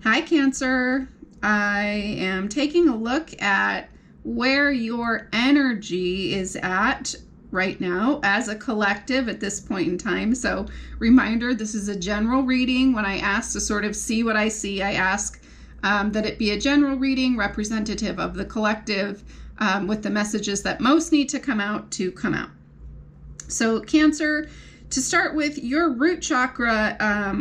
Hi, Cancer. I am taking a look at where your energy is at right now as a collective at this point in time. So, reminder, this is a general reading. When I ask to sort of see what I see, I ask that it be a general reading representative of the collective with the messages that most need to come out. So, Cancer, to start with, your root chakra,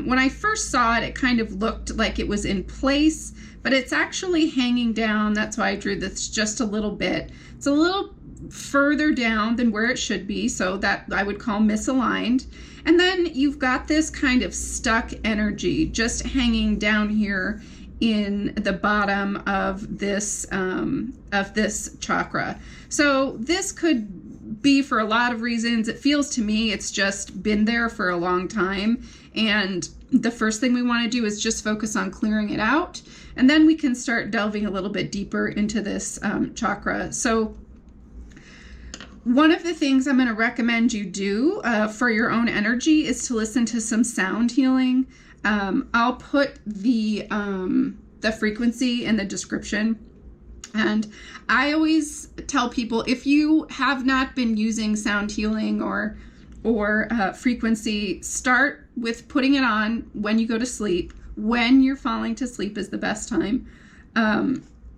when I first saw it, it kind of looked like it was in place, but it's actually hanging down. That's why I drew this just a little bit. It's a little further down than where it should be, so that I would call misaligned. And then you've got this kind of stuck energy just hanging down here in the bottom of this chakra. So this could be for a lot of reasons. It feels to me it's just been there for a long time, and the first thing we want to do is just focus on clearing it out, and then we can start delving a little bit deeper into this chakra. So one of the things I'm going to recommend you do for your own energy is to listen to some sound healing. I'll put the frequency in the description. And I always tell people, if you have not been using sound healing or frequency, start with putting it on when you go to sleep. When you're falling to sleep is the best time,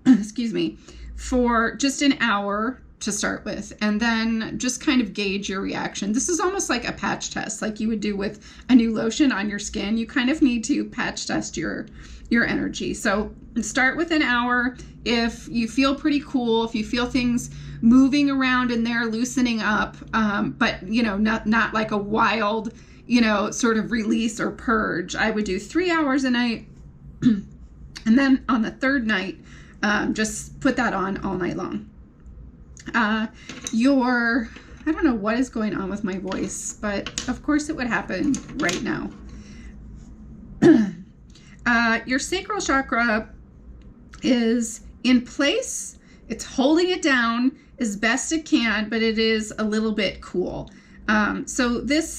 excuse me, for just an hour to start with, and then just kind of gauge your reaction. This is almost like a patch test, like you would do with a new lotion on your skin. You kind of need to patch test your energy. So start with an hour. If you feel pretty cool, if you feel things moving around in there, loosening up, but not like a wild, sort of release or purge, I would do 3 hours a night. And then on the third night, just put that on all night long. I don't know what is going on with my voice, but of course it would happen right now. Your sacral chakra is in place. It's holding it down as best it can, but it is a little bit cool. So this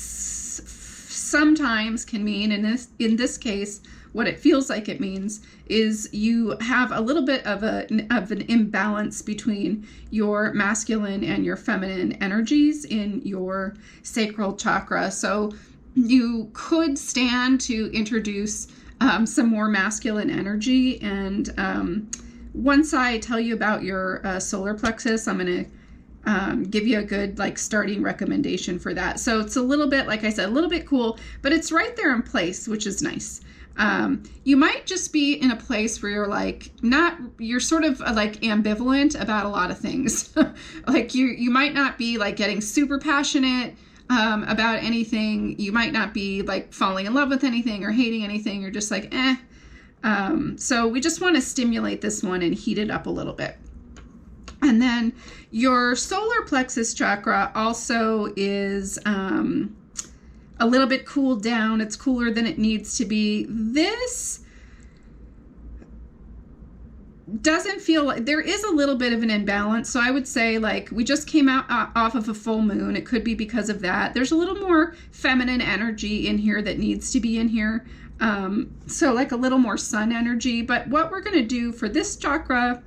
sometimes can mean, in this case, what it feels like it means is you have a little bit of an imbalance between your masculine and your feminine energies in your sacral chakra. So you could stand to introduce some more masculine energy. And once I tell you about your solar plexus, I'm going to give you a good starting recommendation for that. So it's a little bit, like I said, a little bit cool, but it's right there in place, which is nice. You might just be in a place where you're sort of ambivalent about a lot of things. You might not be getting super passionate about anything. You might not be falling in love with anything or hating anything. You're just so we just want to stimulate this one and heat it up a little bit. And then your solar plexus chakra also is a little bit cooled down. It's cooler than it needs to be. This doesn't feel like, there is a little bit of an imbalance. So I would say we just came out off of a full moon. It could be because of that. There's a little more feminine energy in here that needs to be in here. So a little more sun energy. But what we're going to do for this chakra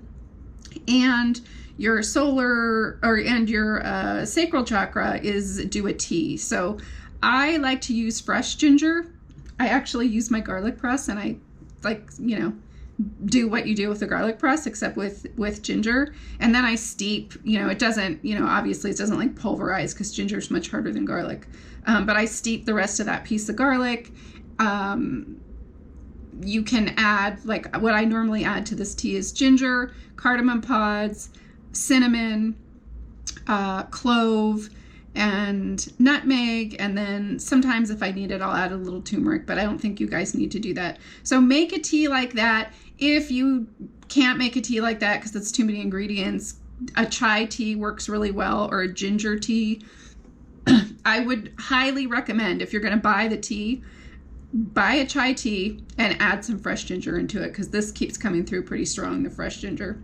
and your solar and your sacral chakra is do a tea. So I like to use fresh ginger. I actually use my garlic press, and I do what you do with a garlic press, except with ginger. And then I steep, it doesn't, obviously it doesn't pulverize because ginger is much harder than garlic. But I steep the rest of that piece of garlic. You can add, what I normally add to this tea is ginger, cardamom pods, cinnamon, clove, and nutmeg, and then sometimes if I need it, I'll add a little turmeric, but I don't think you guys need to do that. So make a tea like that. If you can't make a tea like that because it's too many ingredients, a chai tea works really well, or a ginger tea. I would highly recommend, if you're going to buy the tea, buy a chai tea and add some fresh ginger into it, because this keeps coming through pretty strong, the fresh ginger.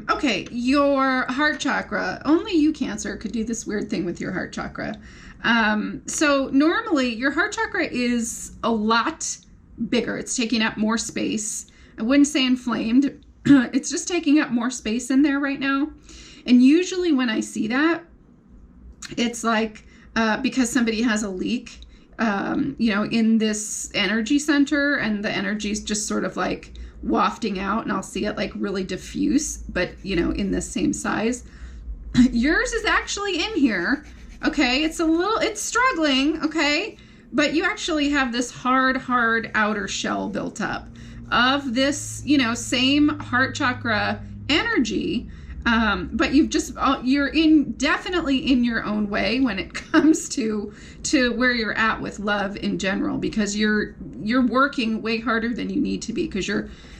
Okay, your heart chakra. Only you, Cancer, could do this weird thing with your heart chakra. So normally your heart chakra is a lot bigger. It's taking up more space. I wouldn't say inflamed. It's just taking up more space in there right now. And usually when I see that, it's like because somebody has a leak, in this energy center, and the energy is just sort of like wafting out, and I'll see it like really diffuse, but in the same size. Yours is actually in here. Okay, it's struggling, okay? But you actually have this hard outer shell built up of this, same heart chakra energy. But you're definitely in your own way when it comes to where you're at with love in general, because you're working way harder than you need to be, because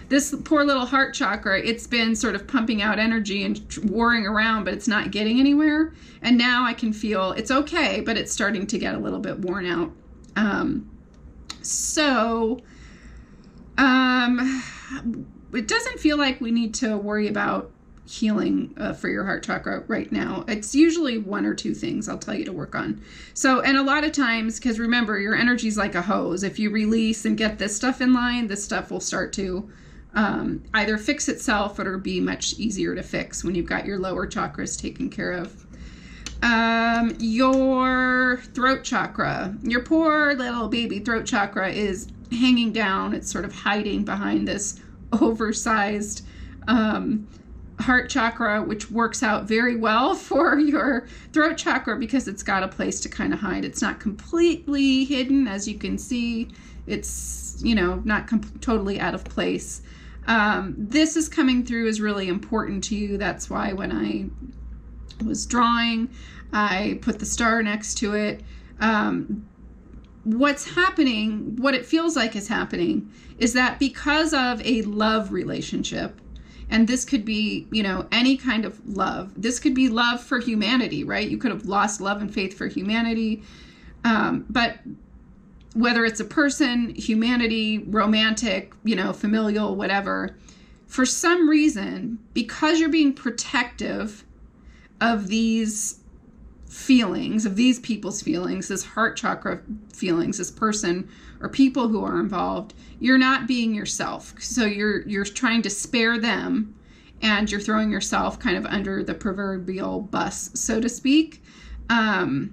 this poor little heart chakra, it's been sort of pumping out energy and warring around, but it's not getting anywhere. And now I can feel it's okay, but it's starting to get a little bit worn out. It doesn't feel like we need to worry about healing for your heart chakra right now. It's usually one or two things I'll tell you to work on. So, and a lot of times, because remember, your energy is like a hose. If you release and get this stuff in line, this stuff will start to either fix itself or be much easier to fix when you've got your lower chakras taken care of. Your throat chakra, your poor little baby throat chakra is hanging down. It's sort of hiding behind this oversized heart chakra, which works out very well for your throat chakra because it's got a place to kind of hide. It's not completely hidden, as you can see. It's, not totally out of place. This is coming through is really important to you. That's why when I was drawing, I put the star next to it. What's happening, what it feels like is happening, is that because of a love relationship, and this could be, any kind of love. This could be love for humanity, right? You could have lost love and faith for humanity. But whether it's a person, humanity, romantic, familial, whatever, for some reason, because you're being protective of these feelings, of these people's feelings, this heart chakra feelings, this person or people who are involved, you're not being yourself. So you're trying to spare them, and you're throwing yourself kind of under the proverbial bus, so to speak. Once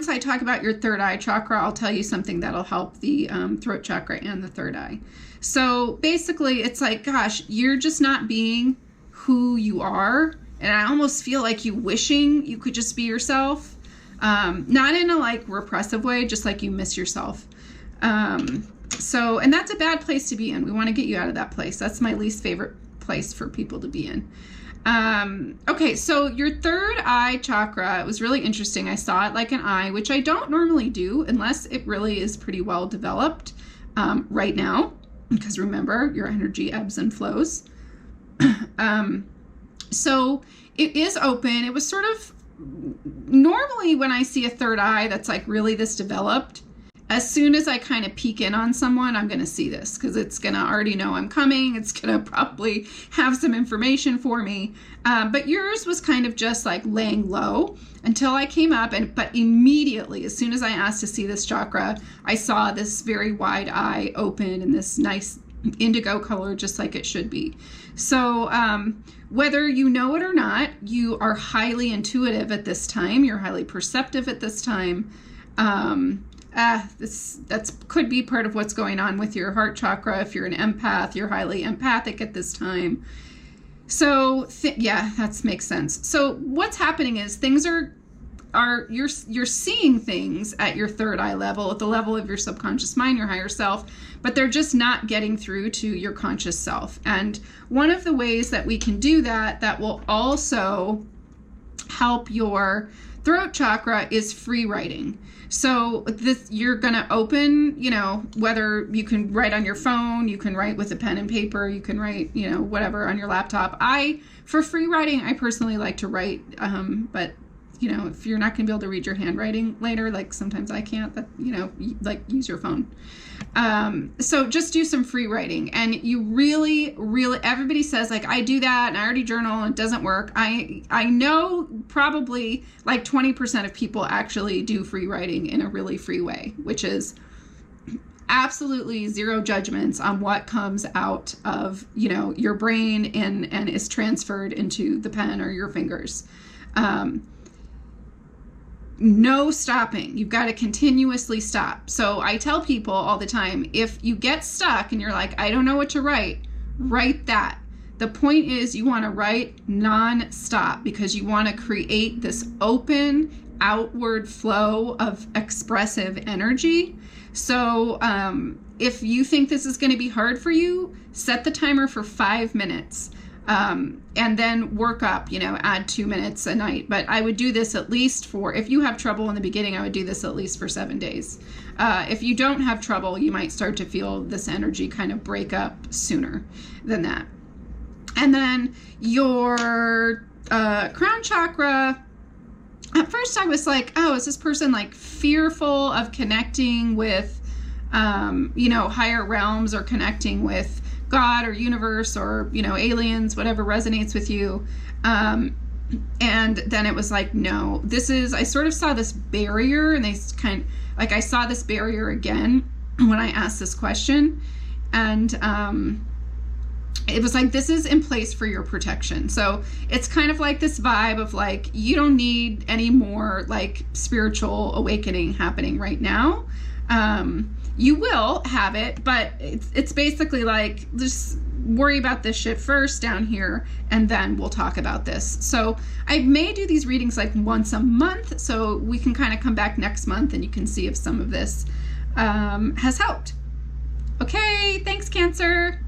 I talk about your third eye chakra, I'll tell you something that'll help the throat chakra and the third eye. So basically, it's like, gosh, you're just not being who you are. And I almost feel like you wishing you could just be yourself. Not in a like repressive way, just like you miss yourself. And that's a bad place to be in. We want to get you out of that place. That's my least favorite place for people to be in. Okay, so your third eye chakra, it was really interesting. I saw it like an eye, which I don't normally do unless it really is pretty well developed right now, because remember, your energy ebbs and flows. So it is open. It was sort of, normally when I see a third eye that's like really this developed, as soon as I kind of peek in on someone, I'm going to see this, because it's going to already know I'm coming. It's going to probably have some information for me. But yours was kind of just like laying low until I came up, but immediately, as soon as I asked to see this chakra, I saw this very wide eye open in this nice indigo color, just like it should be. So whether you know it or not, you are highly intuitive at this time. You're highly perceptive at this time. That could be part of what's going on with your heart chakra. If you're an empath, you're highly empathic at this time. So that makes sense. So what's happening is things you're seeing things at your third eye level, at the level of your subconscious mind, your higher self, but they're just not getting through to your conscious self. And one of the ways that we can do that will also help your throat chakra is free writing. So you're going to open, whether you can write on your phone, you can write with a pen and paper, you can write, whatever on your laptop. For free writing, I personally like to write, but if you're not going to be able to read your handwriting later, like sometimes I can't, but, like use your phone. So just do some free writing. And you really, everybody says like, I do that and I already journal and it doesn't work. I know probably like 20% of people actually do free writing in a really free way, which is absolutely zero judgments on what comes out of, your brain and is transferred into the pen or your fingers. No stopping. You've got to continuously stop. So I tell people all the time, if you get stuck and you're like, I don't know what to write that. The point is you want to write non-stop because you want to create this open outward flow of expressive energy. So if you think this is going to be hard for you, set the timer for 5 minutes. And then work up, add 2 minutes a night. But I would do this at least if you have trouble in the beginning, I would do this at least for 7 days. If you don't have trouble, you might start to feel this energy kind of break up sooner than that. And then your crown chakra, at first I was like, oh, is this person like fearful of connecting with, higher realms or connecting with God or universe or, aliens, whatever resonates with you. And then it was like, no, I sort of saw this barrier, and I saw this barrier again when I asked this question. And it was like, this is in place for your protection. So it's kind of like this vibe of like, you don't need any more like spiritual awakening happening right now. You will have it, but it's basically like, just worry about this shit first down here, and then we'll talk about this. So I may do these readings like once a month, so we can kind of come back next month and you can see if some of this has helped. Okay, thanks, Cancer.